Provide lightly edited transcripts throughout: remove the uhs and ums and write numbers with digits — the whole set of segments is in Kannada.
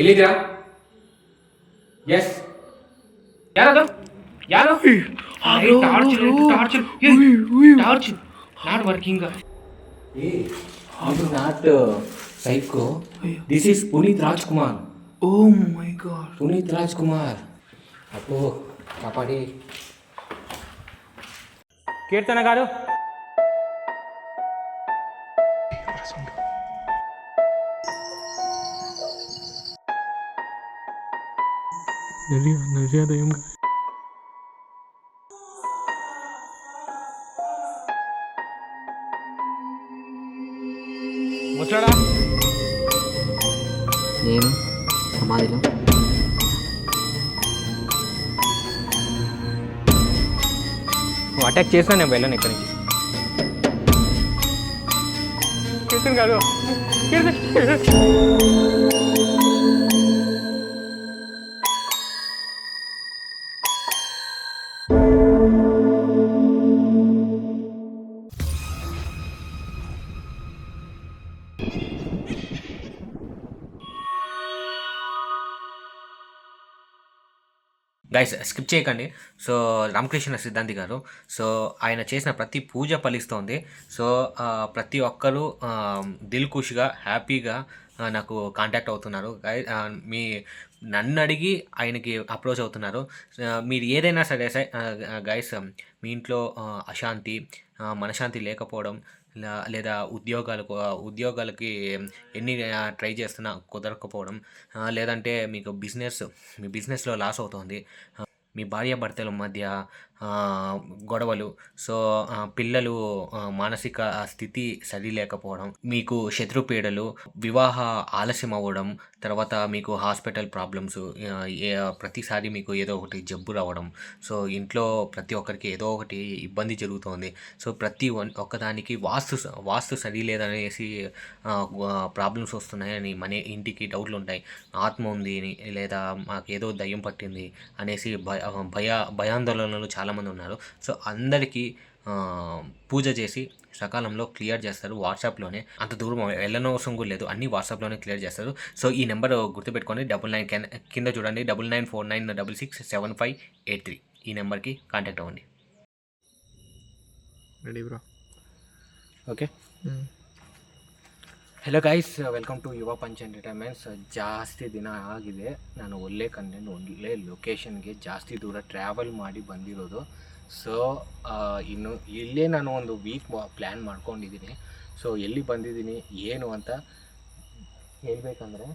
ಎಲ್ಲಿದ್ದೀರಾ? ಎಸ್, ಯಾರದು? ಯಾರು? Torch not working. Not psycho, this is Puneeth Rajkumar. Oh my god, Puneeth Raj Kumar. అప్పో కాపాడి. కీర్తన గారు, దయ్యం ముచ్చడా నేను సమాధిలో నువ్వు అటాక్ చేసినా నేను వెళ్ళాను ఇక్కడి నుంచి. కీర్తన్ గారు, గైస్ స్కిప్ చేయకండి. సో రామకృష్ణ సిద్ధాంతి గారు, సో ఆయన చేసిన ప్రతి పూజ ఫలిస్తోంది. సో ప్రతి ఒక్కరూ దిల్ ఖుష్గా హ్యాపీగా నాకు కాంటాక్ట్ అవుతున్నారు. మీ నన్ను అడిగి ఆయనకి అప్రోచ్ అవుతున్నారు. మీరు ఏదైనా సరే గైస్, మీ ఇంట్లో అశాంతి, మనశ్శాంతి లేకపోవడం, లేదా ఉద్యోగాలకి ఎన్ని ట్రై చేస్తున్నా కుదరకపోవడం, లేదంటే మీ బిజినెస్లో లాస్ అవుతుంది, మీ భార్యాభర్తల మధ్య గొడవలు, సో పిల్లలు మానసిక స్థితి సరి లేకపోవడం, మీకు శత్రుపీడలు, వివాహ ఆలస్యం అవ్వడం, తర్వాత మీకు హాస్పిటల్ ప్రాబ్లమ్స్, ప్రతిసారి మీకు ఏదో ఒకటి జబ్బు రావడం, సో ఇంట్లో ప్రతి ఒక్కరికి ఏదో ఒకటి ఇబ్బంది జరుగుతోంది. సో ప్రతి ఒక్కదానికి వాస్తు సరి లేదనేసి ప్రాబ్లమ్స్ వస్తున్నాయని మన ఇంటికి డౌట్లు ఉంటాయి. ఆత్మ ఉంది లేదా మాకేదో దయ్యం పట్టింది అనేసి భయాందోళనలు చాలామంది ఉన్నారు. సో అందరికీ పూజ చేసి సకాలంలో క్లియర్ చేస్తారు. వాట్సాప్లోనే, అంత దూరం వెళ్ళనవసరం కూడా లేదు, అన్నీ వాట్సాప్లోనే క్లియర్ చేస్తారు. సో ఈ నెంబర్ గుర్తుపెట్టుకోండి, 99 కింద చూడండి, 9949667583. ఈ నెంబర్కి కాంటాక్ట్ అవ్వండి. Ready bro? Okay. Hello guys, welcome to Yuva punch entertainments. ಜಾಸ್ತಿ ದಿನ ಆಗಿದೆ ನಾನು ಒಳ್ಳೆ ಕಂಟೆಂಟ್, ಒಳ್ಳೆ ಲೊಕೇಶನ್ಗೆ ಜಾಸ್ತಿ ದೂರ ಟ್ರಾವೆಲ್ ಮಾಡಿ ಬಂದಿರೋದು. ಸೊ ಇನ್ನು ಇಲ್ಲೇ ನಾನು ಒಂದು ವೀಕ್ ಪ್ಲ್ಯಾನ್ ಮಾಡ್ಕೊಂಡಿದ್ದೀನಿ. ಸೊ ಎಲ್ಲಿ ಬಂದಿದ್ದೀನಿ ಏನು ಅಂತ ಹೇಳ್ಬೇಕಂದ್ರೆ,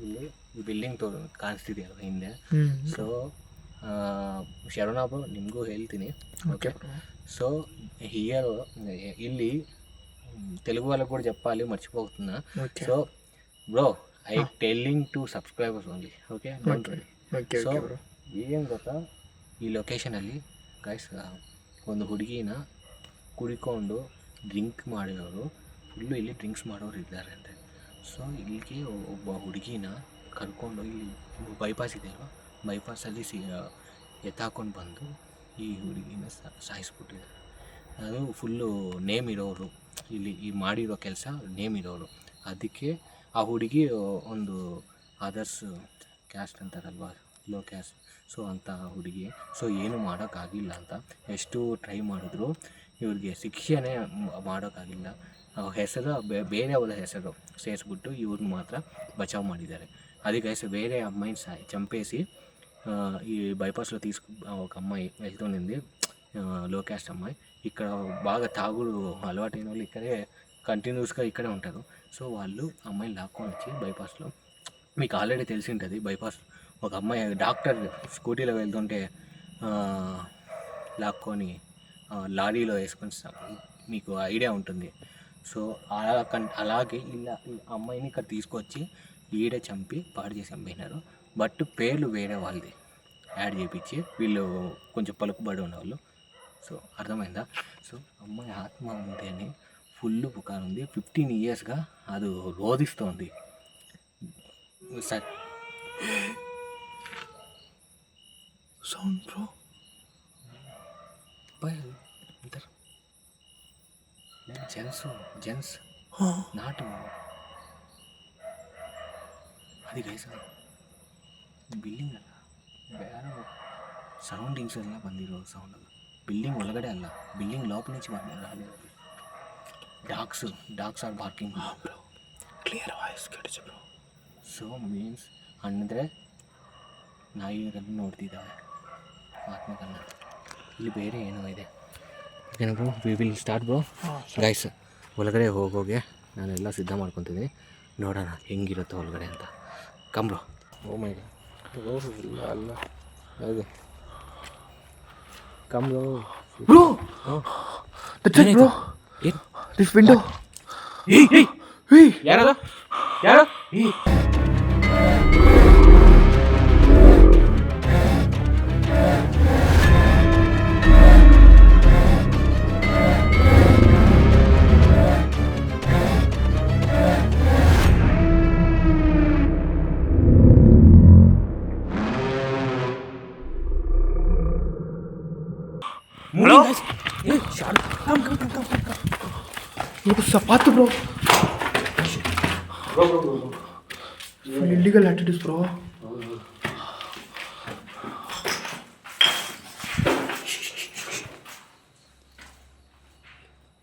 ಇಲ್ಲಿ ಈ ಬಿಲ್ಡಿಂಗ್ ಕಾಣಿಸ್ತಿದೆಯಲ್ಲ ಹಿಂದೆ, ಸೊ ಶರಣಾಬು ನಿಮಗೂ ಹೇಳ್ತೀನಿ. ಓಕೆ. సో హియర్ ಇಲ್ಲಿ తెలుగు వాళ్ళకు కూడా చెప్పాలి, మర్చిపోతున్నా. So bro, I telling to subscribers only. Okay. So ಏನು ಗೊತ್ತಾ, ಈ ಲೊಕೇಶನಲ್ಲಿ ಗೈಸ್ ಒಂದು ಹುಡುಗಿನ ಕುಡಿಕೊಂಡು ಡ್ರಿಂಕ್ ಮಾಡಿರೋರು ಫುಲ್ಲು ಇಲ್ಲಿ ಡ್ರಿಂಕ್ಸ್ ಮಾಡೋರು ಇದ್ದಾರೆ ಅಂತೆ. ಸೊ ಇಲ್ಲಿಗೆ ಒಬ್ಬ ಹುಡುಗಿನ ಕರ್ಕೊಂಡು ಇಲ್ಲಿ ಬೈಪಾಸ್ ಇದೆ ಅಲ್ವಾ, ಬೈಪಾಸಲ್ಲಿ ಎತ್ತಾಕೊಂಡು ಬಂದು ಈ ಹುಡುಗಿನ ಸಾಯಿಸ್ಬಿಟ್ಟಿದ್ದಾರೆ. ಅದು ಫುಲ್ಲು ನೇಮ್ ಇರೋರು, ಇಲ್ಲಿ ಈ ಮಾಡಿರೋ ಕೆಲಸ ನೇಮ್ ಇರೋರು. ಅದಕ್ಕೆ ಆ ಹುಡುಗಿ ಒಂದು ಅದರ್ಸ್ ಕ್ಯಾಸ್ಟ್ ಅಂತಾರಲ್ವ, ಲೋ ಕ್ಯಾಸ್ಟ್, ಸೊ ಅಂಥ ಹುಡುಗಿ. ಸೊ ಏನು ಮಾಡೋಕ್ಕಾಗಿಲ್ಲ ಅಂತ ಎಷ್ಟು ಟ್ರೈ ಮಾಡಿದ್ರು ಇವ್ರಿಗೆ ಶಿಕ್ಷೆನೇ ಮಾಡೋಕ್ಕಾಗಿಲ್ಲ. ಹೆಸರು ಬೇರೆಯವರ ಹೆಸರು ಸೇರಿಸ್ಬಿಟ್ಟು ಇವ್ರನ್ನ ಮಾತ್ರ ಬಚಾವ್ ಮಾಡಿದ್ದಾರೆ. ಅದಕ್ಕೆ వేరే అమ్మాయిని చంపేసి ఈ బైపాస్లో ఒక అమ్మాయి వెళ్తుంది, లో క్యాస్ట్ అమ్మాయి. ఇక్కడ బాగా తాగుడు అలవాటైన వాళ్ళు ఇక్కడే కంటిన్యూస్గా ఇక్కడే ఉంటారు. సో వాళ్ళు అమ్మాయిని లాక్కొని వచ్చి బైపాస్లో, మీకు ఆల్రెడీ తెలిసి ఉంటుంది, బైపాస్ ఒక అమ్మాయి డాక్టర్ స్కూటీలో వెళ్తుంటే లాక్కొని లారీలో వేసుకొని, మీకు ఐడియా ఉంటుంది. సో అలాగే ఇలా అమ్మాయిని ఇక్కడ తీసుకొచ్చి ఈడే చంపి పాడు చేసి అమ్మినారు. బట్ పేర్లు వేరే వాళ్ళది యాడ్ చేయించి, వీళ్ళు కొంచెం పలుకుబడి ఉన్నవాళ్ళు. సో అర్థమైందా? సో అమ్మాయి ఆత్మ ఉంది అని ఫుల్ పుకారు ఉంది. 15 ఇయర్స్గా అది రోధిస్తోంది. sound, bro? ಬಾಯ್ ಇದ್ದಾರೆ ಜೆಂಟ್ಸ್ Huh? ನಾಟು ಅದು ಗೈಸ ಬಿಲ್ಡಿಂಗ್ ಅಲ್ಲ ಬೇರೆ ಸರೌಂಡಿಂಗ್ಸ್ ಎಲ್ಲ ಬಂದಿರೋ ಸೌಂಡ್ ಅಲ್ಲ ಬಿಲ್ಡಿಂಗ್ ಒಳಗಡೆ ಅಲ್ಲ ಬಿಲ್ಡಿಂಗ್ ಲೋಪಲ నుంచి ಬಂದಿರೋ dogs are barking Bro. Clear voice, get bro. So means ಅಂದರೆ ನಾಯಿಗಳನ್ನು ನೋಡ್ತಿದ್ದಾವೆ ಆತ್ಮಕನ್ನ ಇಲ್ಲಿ ಬೇರೆ ಏನೋ ಇದೆ ಓಕೆನಾ bro we will start bro guys ಒಳಗಡೆ ಹೋಗೋಗೆ ನಾನೆಲ್ಲ ಸಿದ್ಧ ಮಾಡ್ಕೊತೀನಿ ನೋಡೋಣ ಹೆಂಗಿರುತ್ತೋ ಒಳಗಡೆ ಅಂತ come bro oh my god ಇಲ್ಲ ಅಲ್ಲ ಹೌದು come bro Bro! That's it, bro. This window. Hey! ಯಾರು Hello? Bro, sapato, bro. Bro. Full illegal attitudes, bro.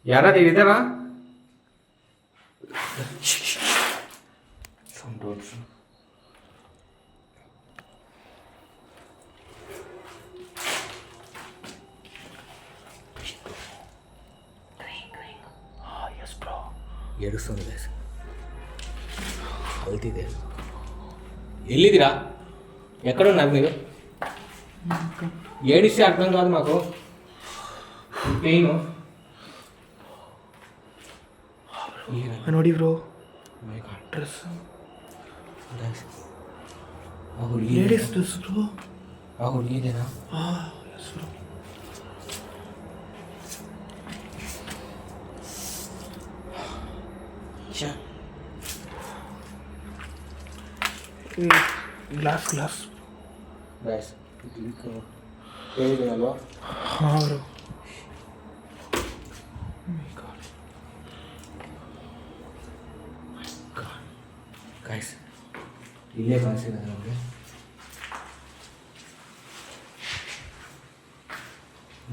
ಯಾರಾದ್ರೂ ಇದ್ದಾರಾ Yes, bro. ಏಡಿಸ್ತಾನೆ ಗೈಸ್ ಅಳ್ತಿದೆ ఎల్లిదిరా ఎక్కడున్నారు మీరు ఏడిస్తే అర్థం కాదు మాకు పెయిన్ ನೋಡಿ bro my god dress guys ladies dress bro ಆ ಹುಡುಗಿದೇನಾ ಎಸ್ ಬ್ರೋ ಗ್ಲಾಸ್ ಗೈಸ್ ಹೇಳಿದೆನಲ್ವಾ ಹಾಂ ಬ್ರೋ ಗೈಸ್ ಇಲ್ಲೇ ಕಾಣಿಸಿದೆ ನಮಗೆ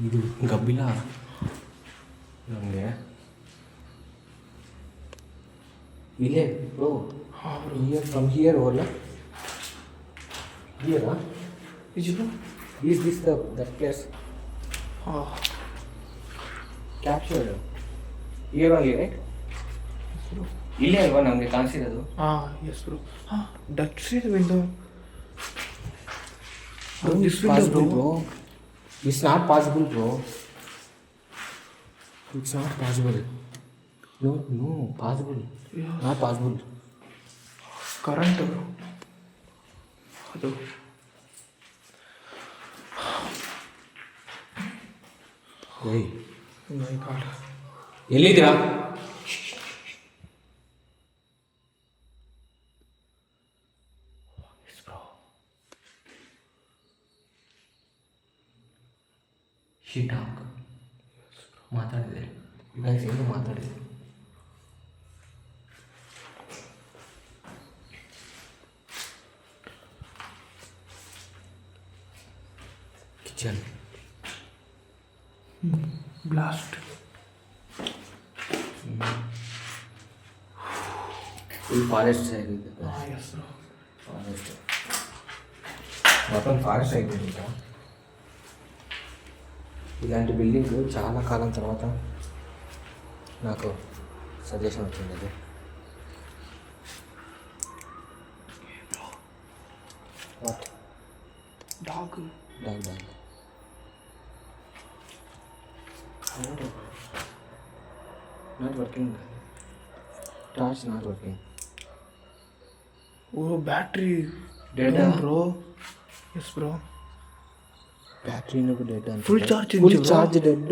ಇದು ಗಬ್ಬಿಲ ನಮಗೆ ಇಲ್ಲೇ ಬ್ರೋ ಹಾಂ ಬ್ರೋ ಹಿಯರ್ ಫ್ರಮ್ ಹಿಯರ್ ಹೋಲ್ಲ ಹಿಯರಾ ಈಜು bro is this that place ಹಾಂ ಕ್ಯಾಪ್ಚರ್ಡ್ ಹಿಯರ್ ಓನ್ಲಿ ರೈಟ್ ಇಲ್ಲೇ ಅಲ್ವಾ ನಮಗೆ ಕಾಣಿಸಿರೋದು ಹಾಂ ಎಸ್ ಬ್ರೋ ಹಾಂ that side window this window bro It's not possible, bro. It's not possible. No, possible. Yeah. Not possible. Current bro ಅದು ಏಯ್ ಮೈ ಗಾಡ್ ಎಲ್ಲಿದ್ದೀರಾ ಎಸ್ ಬ್ರೋ ಶಿಟಾಕ್ ಮಾತಾಡಿದೆ ಗೈಸ್ ಏನು ಮಾತಾಡಿದೆ kitchen blast full forest side ಇದೆ ಹಾಂ ಎಸ್ ಬ್ರೋ ಫಾರೆಸ್ಟ್ మొత్తం ఫారెస్ట్ అయిపోయింది ఇంకా ఇలాంటి బిల్డింగ్ చాలా కాలం తర్వాత నాకు సజెషన్ వచ్చింది అది what dog dog not working torch not working oh battery Dead, bro yes bro ಬ್ಯಾಟ್ರಿನೂ ಡೆಡ್ ಅಂತ full charge full charge dead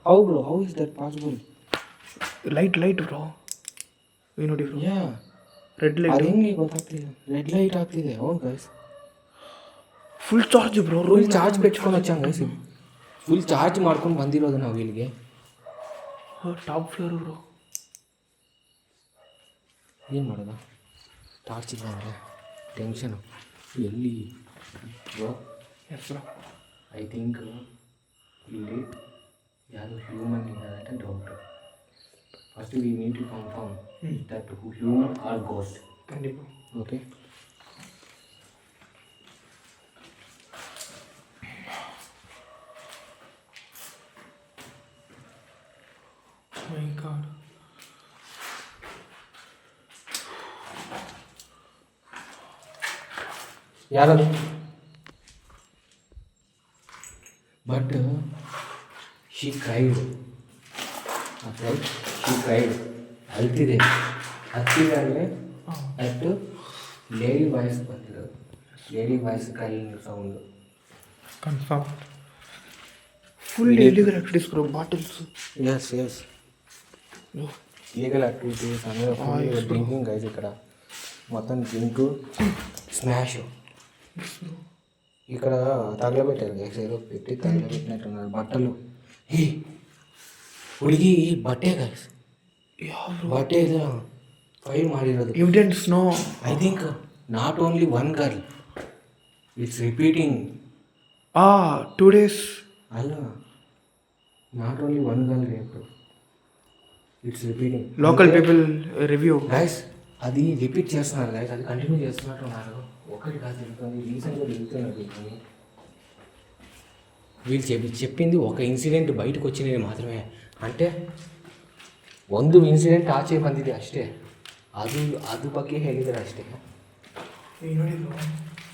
how bro how is that possible light bro ಈ ನೋಡಿ ಬ್ರೋ ಯಾ ರೆಡ್ ಅದು ಲೈಟ್ ಹೆಂಗೆ ಗೊತ್ತಾಗ್ತಿದೆ ರೆಡ್ ಲೈಟ್ ಆಗ್ತಿದೆ ಹೌದು guys full charge bro. Full charge ಪೆಟ್ಕೊಂಡು వచ్చాం ಗೈಸ್. ಫುಲ್ ಚಾರ್ಜ್ ಮಾಡ್ಕೊಂಡು ಬಂದಿರೋದು ನಾವು ಇಲ್ಲಿಗೆ. Top floor bro. ಏನು ಮಾಡೋದು, ಟಾರ್ಚ್ ಇಲ್ಲ ಅಂದರೆ ಟೆನ್ಷನು. ಎಲ್ಲಿ bro? Yes bro. I think ಇಲ್ಲಿ ಯಾವುದು ಹ್ಯೂಮನ್ ಇದ್ದಾರೆ ಅಂತ doubt. First we need to confirm that human or ghost. ಖಂಡಿತ. ಓಕೆ. My god. ಯಾರದು? But she cried. Right, she cried. ಅಳ್ತಿದೆ. ಹತ್ತಿದಾಗಲೇ ಅಷ್ಟು ಲೇಡಿ ವಾಯ್ಸ್ ಬಂದಿರೋದು. Lady voice crying sound. Confirm. Full illegal activities bro. Bottles. Yes yes legal activities అందరూ ఫుల్ డ్రింకింగ్ గైజ్. ఇక్కడ మొత్తం డ్రింక్ స్మాష్. ఇక్కడ తగలబెట్టారు గైస్, ఏదో పెట్టి తగలబెట్టినట్టున్నారు. బట్టలు ఈ ಹುಡುಗಿ ಬಟ್ಟೆ ಗೈಸ್, ಬಟ್ಟೆ ಇದು ಫೈಲ್ ಮಾಡಿರೋದು. Evidence no. I think not only one girl, it's repeating. 2 days. ಅಲ್ಲ, not only one girl rape, it's repeating. Local people review guys అది రిపీట్ చేస్తున్నారు గైస్, అది కంటిన్యూ చేస్తున్నట్టు ఉన్నారు. ఒకటి కాదు జరుగుతుంది, రీసెంట్గా జరుగుతున్నది. వీళ్ళు చెప్పింది ఒక ఇన్సిడెంట్ బయటకు వచ్చినది ಮಾತ್ರವೇ. అంటే ಒಂದು ಇನ್ಸಿಡೆಂಟ್ ಆಚೆ ಬಂದಿದೆ ಅಷ್ಟೇ. ಅದು ಬಗ್ಗೆ ಹೇಳಿದ್ದಾರೆ ಅಷ್ಟೇ. ನೋಡಿ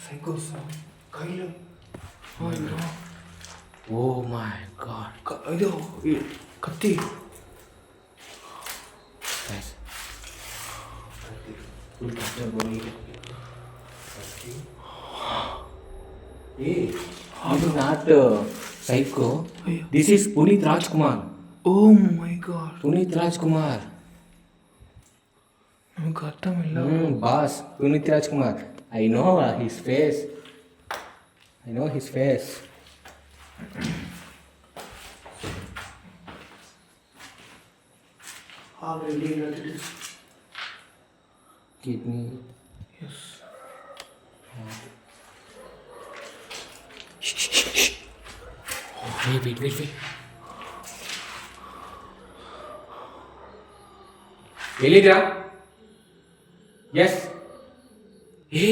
ಸೈಕೋಸ್ ಕೈಲು. ಓ ಮೈ ಗಾಡ್. ಇದು ಕತ್ತಿ. ಇದು not psycho, this is Puneeth Rajkumar. Oh my god. Puneeth Rajkumar ನಮಗೆ ಅರ್ಥವಿಲ್ಲ. Boss Puneeth Rajkumar. I know his face, I know his face. Kidney. Yes. Wait. ಎಲ್ಲಿದ್ದೀರಾ? ಎಸ್. ಏ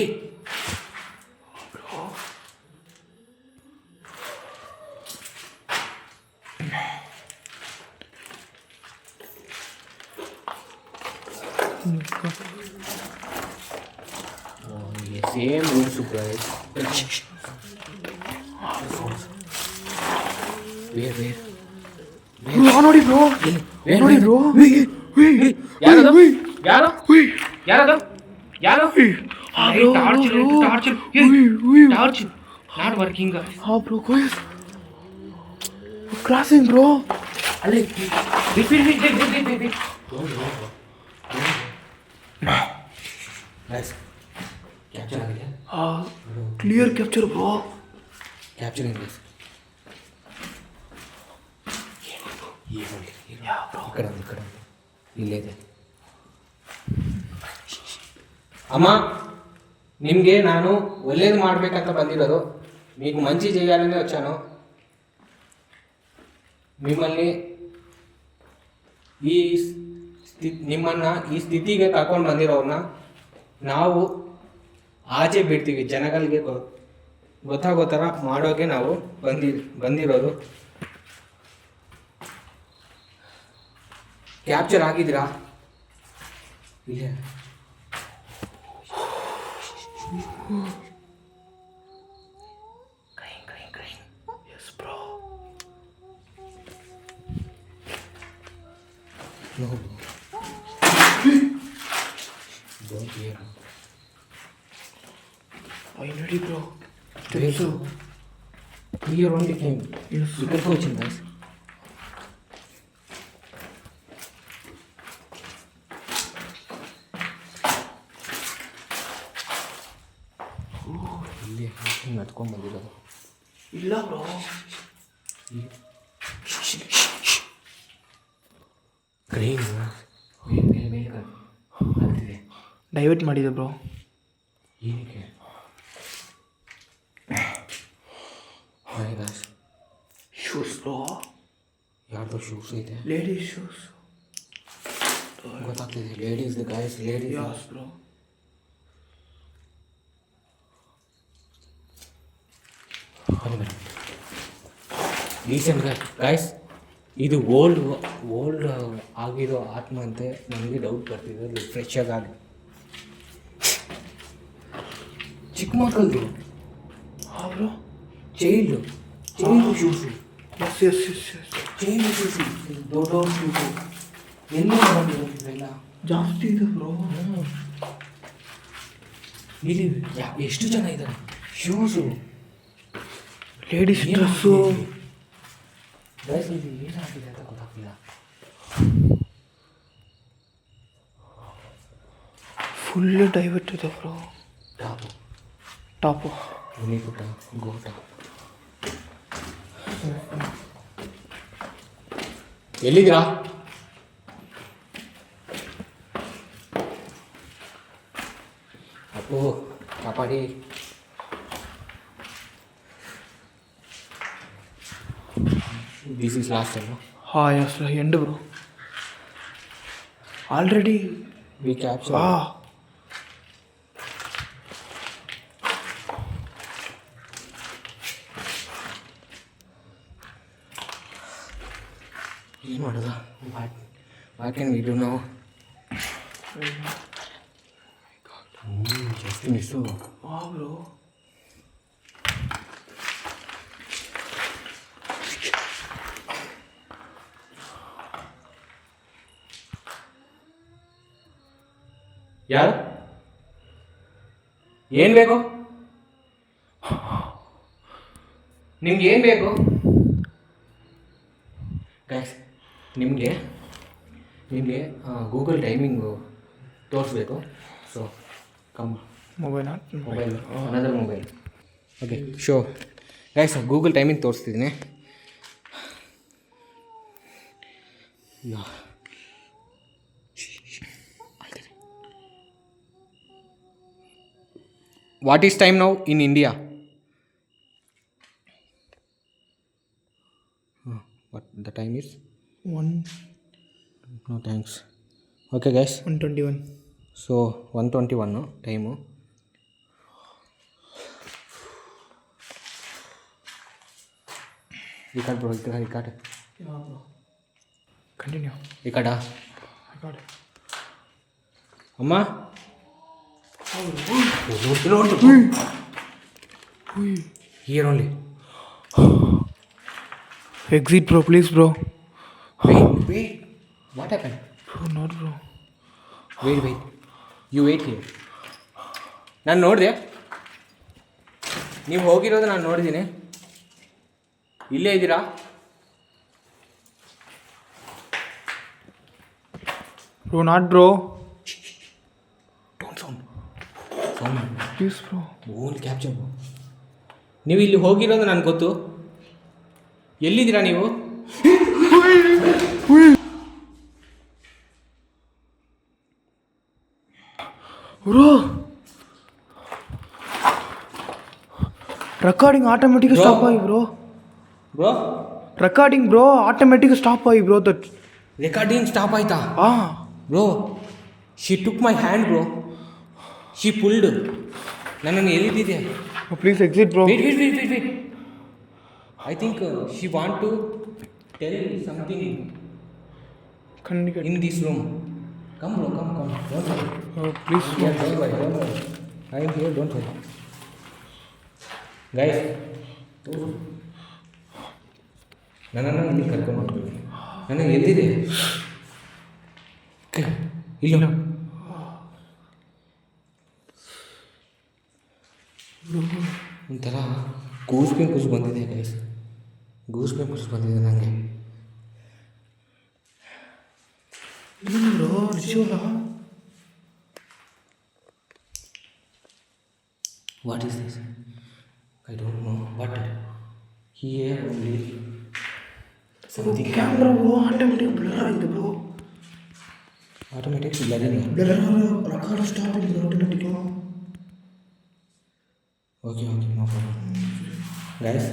ಸೇಮ್ ರೂಮ್ಸ್ ಗೈಸ್. ನೋಡಿ ಬ್ರೋ, ನೋಡಿ ಬ್ರೋ. ಯಾರದು? Torch not working. Bro guys, crossing bro. ಅಲ್ಲಿ ಕ್ಯಾಪ್ಚರ್ ಆಗಿದೆ. Clear capture bro. ಕ್ಯಾಪ್ಚರ್ ಇದೆ ఇక్కడ ಇಲ್ಲೇ ಇದೆ. ಅಮ್ಮ, ನಿಮಗೆ ನಾನು ಒಳ್ಳೇದು ಮಾಡಬೇಕಂತ ಬಂದಿರೋದು, మీకు మంచి చేయాలని వచ్చాను. మిమ్మల్ని ನಿಮ್ಮನ್ನ ಈ ಸ್ಥಿತಿಗೆ ಕರ್ಕೊಂಡು ಬಂದಿರೋರನ್ನ ನಾವು ಆಚೆ ಬಿಡ್ತೀವಿ. ಜನಗಳಿಗೆ ಗೊತ್ತಾಗೋ ಥರ ಮಾಡೋಕೆ ನಾವು ಬಂದಿರೋದು. ಕ್ಯಾಪ್ಚರ್ ಆಗಿದ್ದೀರಾ? ಇಲ್ಲ. S bro. No. Don't hear. I ready bro. Wait. Here only came. Yes. You can coach him, guys. ನಡ್ಕೊಂಡು ಬಂದಿರೋದು. ಇಲ್ಲ ಬ್ರೋ. ಕ್ರೈನ್ ಆಗ್ತಿದೆ. ಡೈವರ್ಟ್ ಮಾಡಿದೆ ಬ್ರೋ. ಏನಕ್ಕೆ ಶೂಸ್ ಬ್ರೋ. ಯಾರ್ದೋ ಶೂಸ್ ಐತೆ. Ladies shoes. ಗೊತ್ತಾಗ್ತಿದೆ. Ladies guys, ladies. Yes bro. Recent guys, ಇದು ಓಲ್ಡ್ ಆಗಿರೋ ಆತ್ಮ ಅಂತೆ. ನನಗೆ ಡೌಟ್ ಬರ್ತಿದೆ ಫ್ರೆಶ್ ಆಗಿ. ಚಿಕ್ಕ ಮಕ್ಕಳದು. ಹಾಂ bro. Child shoes. Yes yes yes yes. Child shoes, ದೊಡ್ಡ ಶೂಸು. ಎಲ್ಲ ಬಂದಿರೋದಿಲ್ಲ. ಜಾಸ್ತಿ ಇದೆ ಬ್ರೋ. ಇಲ್ಲಿ ಎಷ್ಟು ಜನ ಇದ್ದಾರೆ. Shoes, ladies dress. ಗೈಸ್, ಇದು ಏನಾಗಿದೆ ಅಂತ ಗೊತ್ತಾಗ್ತಿಲ್ಲ. ಫುಲ್ ಡೈವರ್ಟ್ ಇದೆ ಬ್ರೋ. ಟಾಪು ಮುನಿಗುಟ ಗೋಟ. ಎಲ್ಲಿದ್ದೀರಾ? ಅಪ್ಪು ಕಾಪಾಡಿ. This is last time. ಹಾಂ yes end bro. Already we capture. ಏನು ಮಾಡೋದು? What can we do now? Just miss. ಹಾಂ ಬ್ರೋ. ಯಾರು? ಏನು ಬೇಕು ನಿಮ್ಗೆ? ಏನು ಬೇಕು ಗೈಸ್? ನಿಮಗೆ ಗೂಗಲ್ ಟೈಮಿಂಗು ತೋರಿಸ್ಬೇಕು. So come mobile another mobile. Okay show guys, Google timing ತೋರಿಸ್ತಿದ್ದೀನಿ. What is time now in India? What the time is? 1. No thanks. Okay guys. 121. So 121 time. Record bro, record. Yeah bro. Continue. Record. Record. Amma. Here only. Exit bro, please bro. Wait. What happened? Bro, not bro. Wait. You wait here. ನಾನು ನೋಡಿದೆ. ನೀವು ಹೋಗಿರೋದು ನಾನು ನೋಡಿದ್ದೀನಿ. ಇಲ್ಲೇ ಇದ್ದೀರಾ? Bro, not bro. Don't sound. Please bro. Only capture. ನೀವು ಇಲ್ಲಿ ಹೋಗಿರೋದು ನನಗೆ ಗೊತ್ತು. ಎಲ್ಲಿದ್ದೀರಾ ನೀವು? Bro. Recording automatic stop ಆಗಿ bro. Bro, Recording bro automatic stop ಆಗಿ bro that. ರೆಕಾರ್ಡಿಂಗ್ ಸ್ಟಾಪ್ ಆಯ್ತಾ? Bro, she took my hand bro. She pulled. ನನ್ನನ್ನು ಎಲ್ಲಿದ್ದಿದೆ? Please exit bro. Wait. I think she want to tell something Communicate. in this room. Come bro, come. Don't worry. Please bro. Yeah, don't worry. I am here, don't worry. Guys, ನನ್ನನ್ನು ಇಲ್ಲಿ ಕರ್ಕೊಂಡು ಹೋಗ್ತೀವಿ. ನನಗೆ ಎಲ್ಲಿದೆ? ಇಲ್ಲ. ಒಂಥರ ಗೂಸ್ ಬಂದಿದೆ ಗೈಸ್. ಗೂಸ್ ಬಂದಿದೆ ನನಗೆ. ಏನು ಬ್ರೋ ನಿಜವಲ್ಲ? What is this? Here only something camera bro automatic blur ಆಗಿದೆ ಬ್ರೋ. Automatic blurring. ಪ್ರಕಾರ ಸ್ಟಾಪ್ ಇದೆ automatic. Okay no problem guys,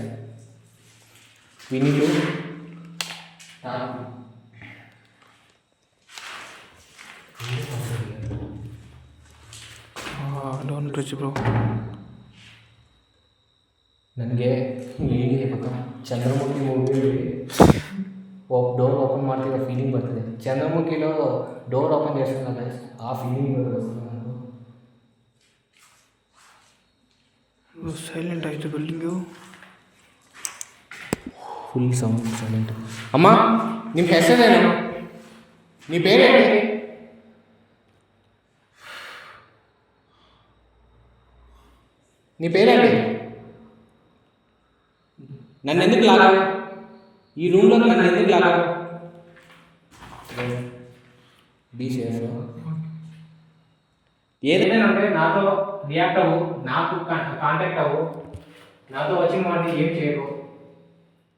we need to don't touch bro. ನನಗೆ ಹೀಗೆ ಗೊತ್ತಾ, ಚಂದ್ರಮುಖಿ ಮೂವಿಯಲ್ಲಿ ಡೋರ್ ಓಪನ್ ಮಾಡ್ತಿರೋ ಫೀಲಿಂಗ್ ಬರ್ತದೆ. ಚಂದ್ರಮುಖಿలో ಡೋರ್ ಓಪನ್ చేస్తాను ಗೈಸ್, ಆ ಫೀಲಿಂಗ್ ಬರ್ತದೆ. ಸೈಲೆಂಟ್ ಆಯಿತು ಬಿಲ್ಡಿಂಗು. Full sound silent. ಅಮ್ಮ ನಿಮ್ಮ ಹೆಸರೇನು? ನೀ ಬೇರೆ ನೀ ಬೇರೆ ನನ್ನ ఎందుకు లాగా ఈ రూమ్లో నన్ను ఎందుకు లాగా? Be safe. ఏదైనా అంటే నాతో రియాక్ట్ అవ్వు, నాకు ಕಾಂಟ್ಯಾಕ್ಟ್ ಅವು, ನಾతో వచ్చి ಮಾಡಿ ಏನ್ చేయರು.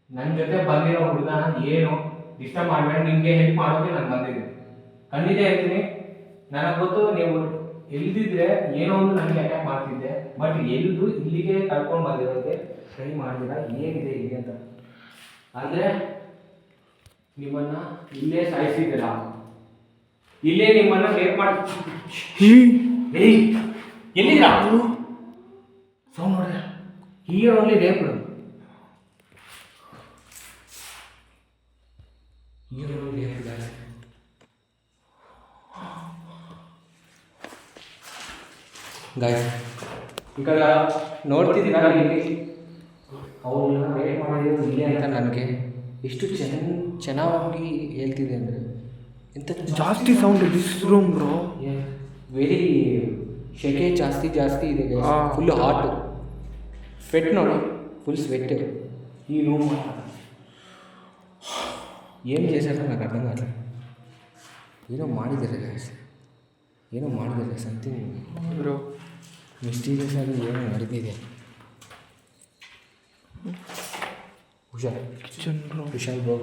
ನನ್ನ ಜೊತೆ ಬಂದಿರೋ ಹುಡುಗನ ಏನು ಡಿಸ್ಟರ್ಬ್ ಮಾಡಬೇಡ. ನಿಮಗೆ ಹೆಲ್ಪ್ ಮಾಡೋಕೆ ನಾನು ಬಂದಿದ್ದೀನಿ, ಖಂಡಿತ ಹೇಳ್ತೀನಿ. ನನಗೆ ಗೊತ್ತು ನೀವು ಎಲ್ದಿದ್ರೆ ಏನೋ ಒಂದು ನನಗೆ ಅಟ್ಯಾಕ್ ಮಾಡ್ತಿದ್ದೆ, ಬಟ್ ಎಲ್ದು ಇಲ್ಲಿಗೆ ಕರ್ಕೊಂಡು ಬಂದಿರೋಕ್ಕೆ ಟ್ರೈ ಮಾಡಿದಿರ ಏನಿದೆ ಇಲ್ಲಿ ಅಂತ. ಅಂದರೆ ನಿಮ್ಮನ್ನು ಇಲ್ಲೇ ಸಾಯಿಸಿದ್ದೀರಾ, ಇಲ್ಲೇ ನಿಮ್ಮನ್ನು ರೇಪ್ ಮಾಡಿ. ಎಲ್ಲಿದ್ದೀರಾ? ಸೌಂಡ್ ನೋಡಿದ್ರೆ ಹಿಯರ್ ಓನ್ಲಿ ರೇಪ್. ಗಾಯ್ಸ್ ಈಗ ನೋಡ್ತಿದ್ದೀರಾ, ಇಲ್ಲಿ ಅವ್ರನ್ನ ರೇಟ್ ಮಾಡಿರೋದು ಇಲ್ಲಿ ಅಂತ ನನಗೆ ಎಷ್ಟು ಚೆನ್ನಾಗಿ ಹೇಳ್ತಿದೆ ಅಂದರೆ ಎಂಥ ಜಾಸ್ತಿ sound this room bro. Very ಶೆಕೆ ಜಾಸ್ತಿ ಇದೆ. ಫುಲ್ ಹಾಟು, ಸ್ವೆಟ್ ನೋಡಿ, ಫುಲ್ ಸ್ವೆಟ್. ಈ ರೂಮ್ ಏನು చేశారో నాకు అర్థం కాదు. ಏನೋ ಮಾಡಿದ್ದಾರೆ ಗೈಸ್, ಏನೋ ಮಾಡಿದ್ದಾರೆ. ಸಮಥಿಂಗ್ ಬ್ರೋ ಮಿಸ್ಟೀರಿಯಸ್ ಆಗಿ ಏನೋ ನಡೆದಿದೆ. ಹುಷಾರ್ ಕಿಚನ್ ಬ್ರೋ. ಹುಷಾರ್ ಬ್ರೋ.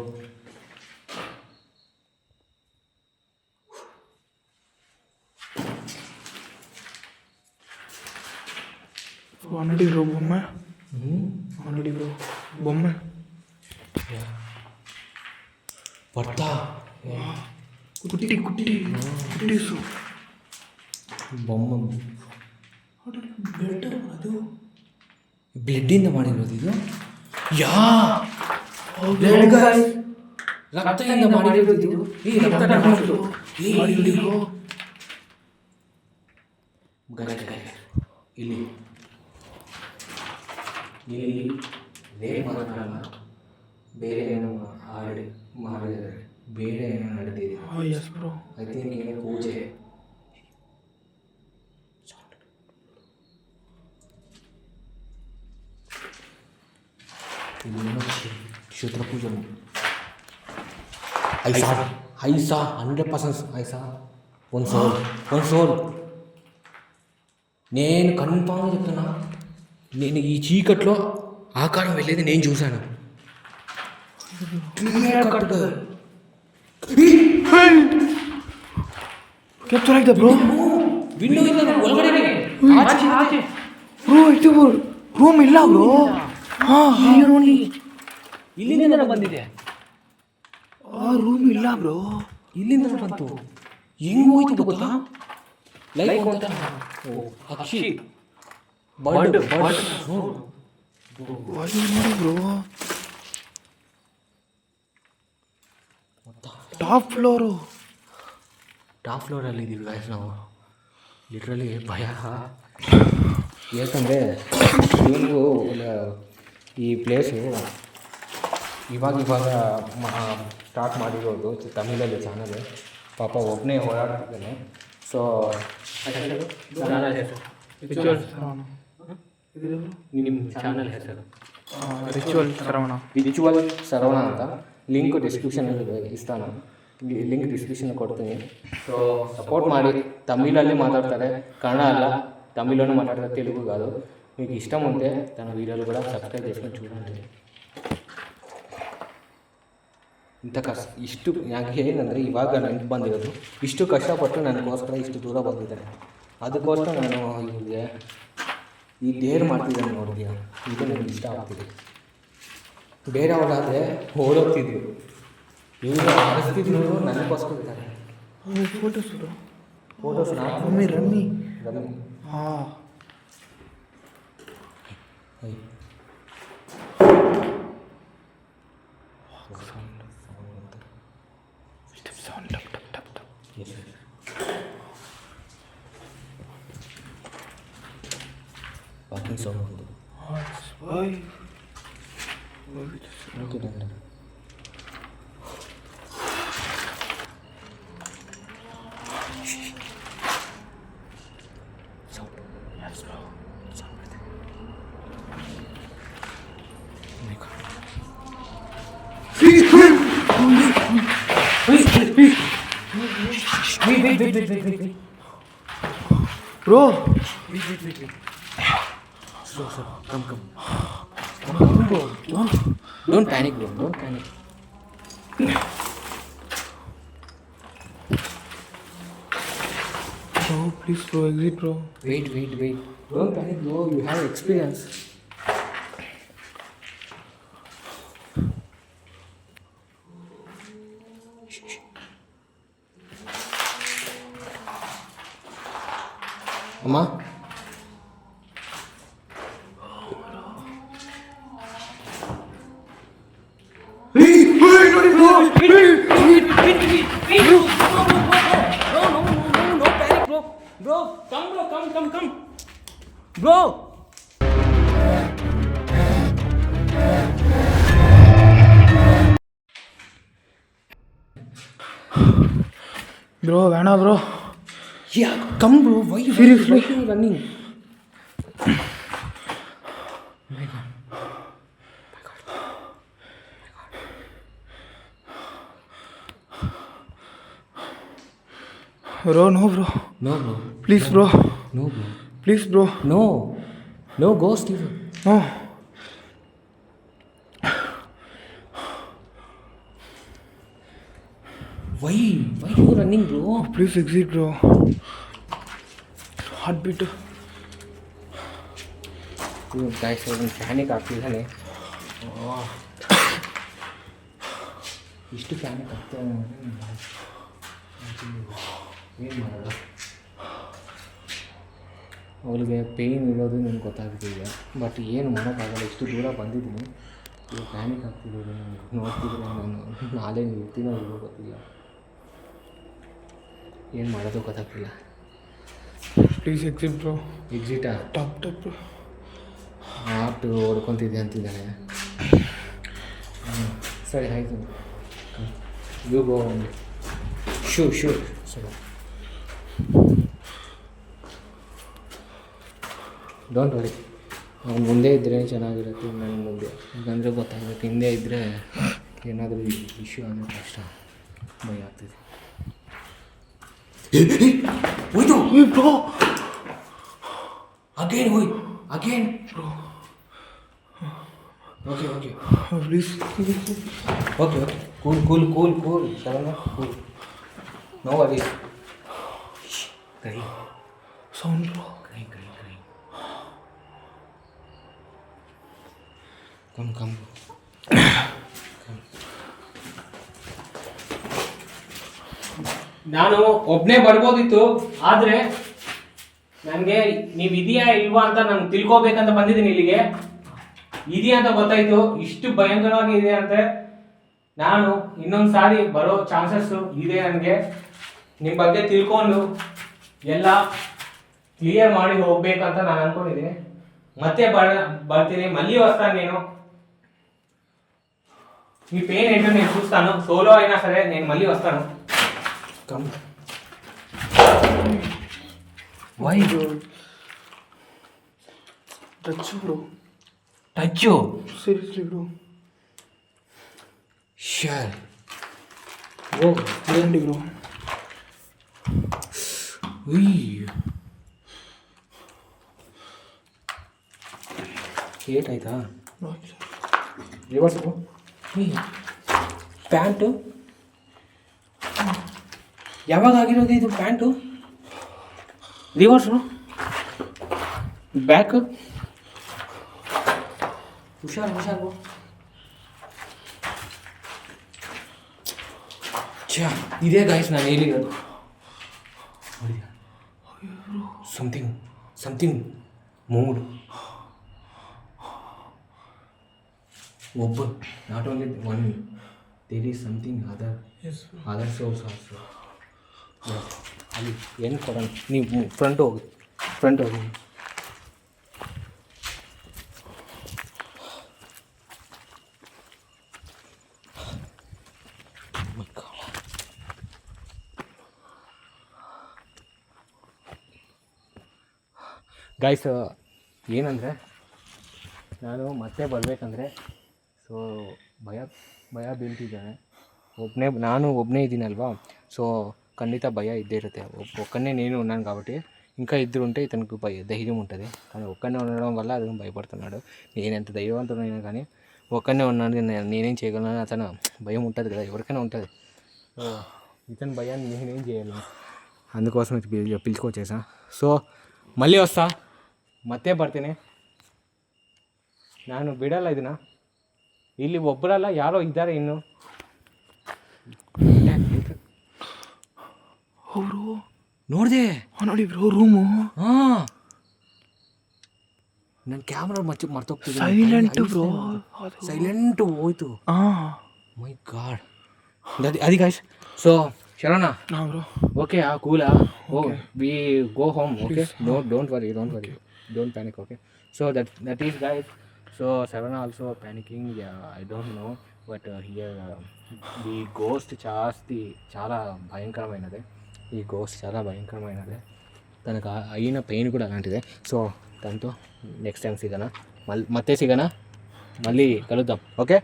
ಆಲ್ರೆಡಿ ಬ್ರೋ ಬೊಮ್ಮೆ. ಆಲ್ರೆಡಿ ಬ್ರೋ ಬೊಮ್ಮೆ ಬರ್ತಾ ಕುಟ್ಟೀಸು ಬೊಮ್ಮ ಬ್ಲಡ್ ಅದು ಬ್ಲಡ್ಡಿಂದ ಮಾಡಿರೋದು ಇದು. ಯಾ ಬ್ಲಡ್ ಗಾಯ್ಸ್, ರಕ್ತದಿಂದ ಮಾಡಿರೋದು ಇದು. ಈ ರಕ್ತ ಇಲ್ಲಿ ಇಲ್ಲಿ ರೇಪ್ ಮಾಡೋಣ, ಬೇರೆ ಏನೋ ಮಾಡಿದ್ದಾರೆ, ಬೇರೆ ಏನೋ ನಡೆದಿದೆ. S bro. ಐ ಥಿಂಕ್ ಏನೋ ಪೂಜೆ. ಇದೇನೋ ಕ್ಷೇತ್ರ ಪೂಜೆ. ಐಸಾ 100% ಐಸಾ ಒಂದು సోల్. నేను కన్ఫామ్గా చెప్తున్నా, నేను ఈ చీకట్లో ఆకారం వెళ్ళేది నేను చూశాను. ಕ್ಯಾಪ್ಚರ್ ಆಯ್ತಾ ಬ್ರೋ? ವಿಂಡೋಯಿಂದ ಒಳಗಡೆ ಬ್ರೋ ಇದು ರೂಮ್ ಇಲ್ಲ ಬ್ರೋ. ಇಲ್ಲಿಂದ ಬಂದಿದೆ. ಆ ರೂಮ್ ಇಲ್ಲ ಬ್ರೋ. ಇಲ್ಲಿಂದ ಬಂತು. ಹೆಂಗ್ ಹೋಯ್ತು ಗೊತ್ತಾ? ಲೈಕ್ ಅಂತ ಅಕ್ಷಿ ಬರ್ಡ್ ನೋಡಿ ಬ್ರೋ. ಟಾಪ್ ಫ್ಲೋರಲ್ಲಿ ಇದ್ದೀವಿ ಗಾಯ್ಸ್ ನಾವು. ಲಿಟ್ರಲಿ ಭಯ. ಯಾಕಂದರೆ ಇವನಿಗೂ ಈ ಪ್ಲೇಸು ಇವಾಗ ಸ್ಟಾರ್ಟ್ ಮಾಡಿರೋದು ತಮಿಳಲ್ಲಿ ಚಾನಲ್. ಪಾಪ ಒಬ್ಬನೇ ಓಡಾಡ್ತಿದ್ದಾನೆ. ಸೊ ನಿಮ್ಮ ಚಾನಲ್ ಹೆಸರು ರಿಚುವಲ್ ಶ್ರವಣ ಅಂತ. ಲಿಂಕ್ ಡಿಸ್ಕ್ರಿಪ್ಷನಲ್ಲಿ ಇಸ್ತಾನ, ಲಿಂಕ್ ಡಿಸ್ಕ್ರಿಪ್ಷನ್ ಕೊಡ್ತೀನಿ. సో సపోర్ట్ ಮಾಡಿ. తమిళಲ್ಲಿ మాట్లాడతారు, కన్నడ అಲ್ಲ, తమిళలోనే మాట్లాడతారు, తెలుగు కాదు. మీకు ఇష్టం ఉంటే తన వీడియోలు కూడా సబ్స్క్రైబ్ చేసుకొని చూడండి. ಇಂಥ ಕಷ್ಟ ಇಷ್ಟು ಯಾಕೆ ಏನಂದರೆ ಇವಾಗ ನೆನಪು ಬಂದಿರೋದು, ಇಷ್ಟು ಕಷ್ಟಪಟ್ಟು ನನಗೋಸ್ಕರ ಇಷ್ಟು ದೂರ ಬಂದಿದ್ದಾರೆ. ಅದಕ್ಕೋಸ್ಕರ ನಾನು ಇವ್ರಿಗೆ ಈ ಡೇರ್ ಮಾಡ್ತಿದ್ದಾನೆ ನೋಡಿದ್ಯಾ, ಇದು ನನಗೆ ಇಷ್ಟ ಆಗ್ತಿದೆ. ಬೇರೆಯವರಾದರೆ ಓಡೋಗ್ತಿದ್ರು, ಇವರು ಆರಿಸ್ತಿದ್ರು, ನನಗೋಸ್ಕರ ಇದ್ದಾರೆ. Photos bro. Photos rummy rummy rummy ಹಾಂ. ಸೌಂಡ್ ಟಪ್ ಟಪ್ ಟಪ್ ಟಪ್. ವಾಕಿಂಗ್ ಸೌಂಡ್ ಬಂದು ಓಯ್ okay done. Bro. Don't panic bro, don't panic. Bro, please bro, exit bro. Wait. Don't panic bro, you have experience. ಅಮ್ಮ Bro, வேணா bro. Yeah, come bro, why you Seriously? running? Bro, no bro. No bro. Please bro. No bro. Please bro. No, go Steven. No. Why you running bro? Please exit bro. Heartbeat. You guys are panic ಆಗ್ತಿದ್ದಾನೆ. ಇಷ್ಟು ಪ್ಯಾನಿಕ್ ಆಗ್ತಾನೆ ಏನು ಮಾಡೋದು? ಅವಳಿಗೆ ಪೇಯ್ನ್ ಇರೋದು ನನಗೆ ಗೊತ್ತಾಗ್ತಿದೆ, ಬಟ್ ಏನು ಮಾಡೋಕ್ಕಾಗಲ್ಲ. ಇಷ್ಟು ದೂರ ಬಂದಿದ್ದೀನಿ, ಈಗ ಪ್ಯಾನಿಕ್ ಆಗ್ತಿರೋದು ನನಗೆ ನೋಡ್ತಿದ್ರೆ ನಾನು ನಾಳೆ ಇರ್ತೀನೋ ಇಲ್ಲೋ ಗೊತ್ತಿಲ್ಲ, ಏನು ಮಾಡೋದು ಗೊತ್ತಾಗ್ತಿಲ್ಲ. Please exit bro. ಎಕ್ಸಿಟಾ Top bro. ಆಟು ಹೊಡ್ಕೊತಿದ್ದೆ ಅಂತಿದ್ದಾನೆ. ಸರಿ ಆಯಿತು, ಯು ಗೋ. ಶೂರ್ ಸರಿ, ಡೋಂಟ್ ವರಿ. ಅವ್ನು ಮುಂದೆ ಇದ್ದರೆ ಚೆನ್ನಾಗಿರುತ್ತೆ, ನನ್ನ ಮುಂದೆ ಯಾಕಂದರೆ ಗೊತ್ತಾಗಬೇಕು. ಹಿಂದೆ ಇದ್ದರೆ ಏನಾದರೂ ಇಶ್ಯೂ ಅಂದರೆ ಕಷ್ಟ, ಭಯ ಆಗ್ತಿದೆ. ಹೋಯ್ತು Bro. Again bro. Okay Please. Okay cool Sharana cool. No worry. ಕೈ Sound bro. ಕೈ ಕಮ್ ನಾನು ಒಬ್ಬನೇ ಬರ್ಬೋದಿತ್ತು, ಆದರೆ ನನಗೆ ನೀವು ಇದೆಯಾ ಇಲ್ವಾ ಅಂತ ನಾನು ತಿಳ್ಕೊಬೇಕಂತ ಬಂದಿದ್ದೀನಿ ಇಲ್ಲಿಗೆ. ಇದೆಯಾ ಅಂತ ಗೊತ್ತಾಯಿತು, ಇಷ್ಟು ಭಯಂಕರವಾಗಿ ಇದೆ ಅಂತೆ. ನಾನು ಇನ್ನೊಂದು ಸಾರಿ ಬರೋ ಚಾನ್ಸಸ್ಸು ಇದೆ ನನಗೆ. ನಿಮ್ಮ ಬಗ್ಗೆ ತಿಳ್ಕೊಂಡು ಎಲ್ಲ ಕ್ಲಿಯರ್ ಮಾಡಿ ಹೋಗ್ಬೇಕಂತ ನಾನು ಅಂದ್ಕೊಂಡಿದ್ದೀನಿ. ಮತ್ತೆ ಬರ್ತೀನಿ, మళ్ళీ వస్తాను నేను. మీ పెయిన్ ఏంటో నేను చూస్తాను, సోలో అయినా సరే నేను మళ్ళీ వస్తాను. Come. Why bro? Touch bro. Touch. Seriously bro. Sure. Bro, ఏంటి bro? ಏಟ್ ಆಯ್ತಾ? Reverse bro. ಪ್ಯಾಂಟು ಯಾವಾಗ ಆಗಿರೋದು ಇದು ಪ್ಯಾಂಟು? ರಿವರ್ಸು ಬ್ಯಾಕ್ ಹುಷಾರು ಇದೇ ಗಾಯ್ಸ್ ನಾನು ಹೇಳಿರೋದು. ಸಮಥಿಂಗ್ ಮೂಡ್ ಒಬ್ಬ not only one, there is something other source also. ಅಲ್ಲಿ ಏನು ಕೊಡೋಣ, ನೀವು ಫ್ರಂಟ್ ಹೋಗಿ. ಗೈಸ್ ಏನಂದರೆ ನಾನು ಮತ್ತೆ ಬರಬೇಕಂದ್ರೆ ಸೊ ಭಯ ಬೀಳ್ತಿದ್ದಾನೆ. ನಾನು ಒಬ್ಬನೇ ಇದ್ದೀನಲ್ವಾ, ಸೊ ఖండిత భయ ఇద్దే ఇರುತ್ತೆ. ఒక్కనే నేను ఉన్నాను కాబట్టి, ఇంకా ఇద్దరు ఉంటే ఇతనికి ధైర్యం ఉంటుంది. కానీ ఒక్కనే ఉండడం వల్ల అతను భయపడుతున్నాడు. నేను ఎంత ధైర్యవంతుడైనా కానీ ఒక్కనే ఉన్నాడు, నేనేం చేయగలను అతను భయం ఉంటుంది కదా, ఎవరికైనా ఉంటుంది. సో ఇతని భయాన్ని నేనేం చేయగలను, అందుకోసం పిలుచుకొచ్చేసా. సో మళ్ళీ వస్తా, ಮತ್ತೆ ಬರ್ತೀನಿ. ನಾನು ಬಿಡಲ್ಲ ಇದನ್ನ. ಇಲ್ಲಿ ಒಬ್ಬರಲ್ಲ ಯಾರೋ ಇದ್ದಾರೆ ಇನ್ನು. ಅವರು ನೋಡಿದೆ ನೋಡಿ ಬ್ರೋ ರೂಮು. ಹಾಂ, ನನ್ನ ಕ್ಯಾಮ್ರಾ ಮರ್ತೋಗ್ತಿದೆ. ಸೈಲೆಂಟು ಹೋಯ್ತು. ಮೈ ಗಾಡ್. అది guys. So Sharana, bro. Okay, cool. We go home. Okay, don't worry, don't panic. Okay, so that is guys. So Sharana also panicking. Yeah, I don't know, but here the ghost చాలా భయంకరమైనది. ఈ గోస్ట్ చాలా భయంకరమైనది. తనకు అయిన పెయిన్ కూడా అలాంటిదే. సో దాంతో నెక్స్ట్ టైం సిగనా మళ్ళీ కలుద్దాం. Okay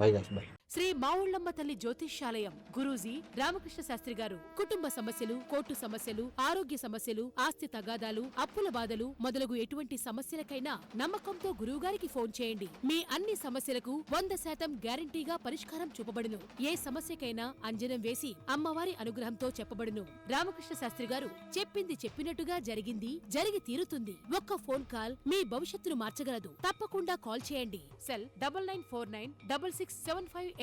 bye guys, bye. Sri Mavullamma తల్లి జ్యోతిష్యాలయం గురూజీ రామకృష్ణ శాస్త్రి గారు కుటుంబ సమస్యలు, కోర్టు సమస్యలు, ఆరోగ్య సమస్యలు, ఆస్తి తగాదాలు, అప్పుల బాధలు మొదలగు ఎటువంటి సమస్యలకైనా నమ్మకంతో గురువుగారికి ఫోన్ చేయండి. మీ అన్ని సమస్యలకు 100% గ్యారంటీగా పరిష్కారం చూపబడును. ఏ సమస్యకైనా అంజనం వేసి అమ్మవారి అనుగ్రహంతో చెప్పబడును. రామకృష్ణ శాస్త్రి గారు చెప్పింది చెప్పినట్టుగా జరిగి తీరుతుంది. ఒక్క ఫోన్ కాల్ మీ భవిష్యత్తును మార్చగలదు. తప్పకుండా కాల్ చేయండి. సెల్ 9949667583.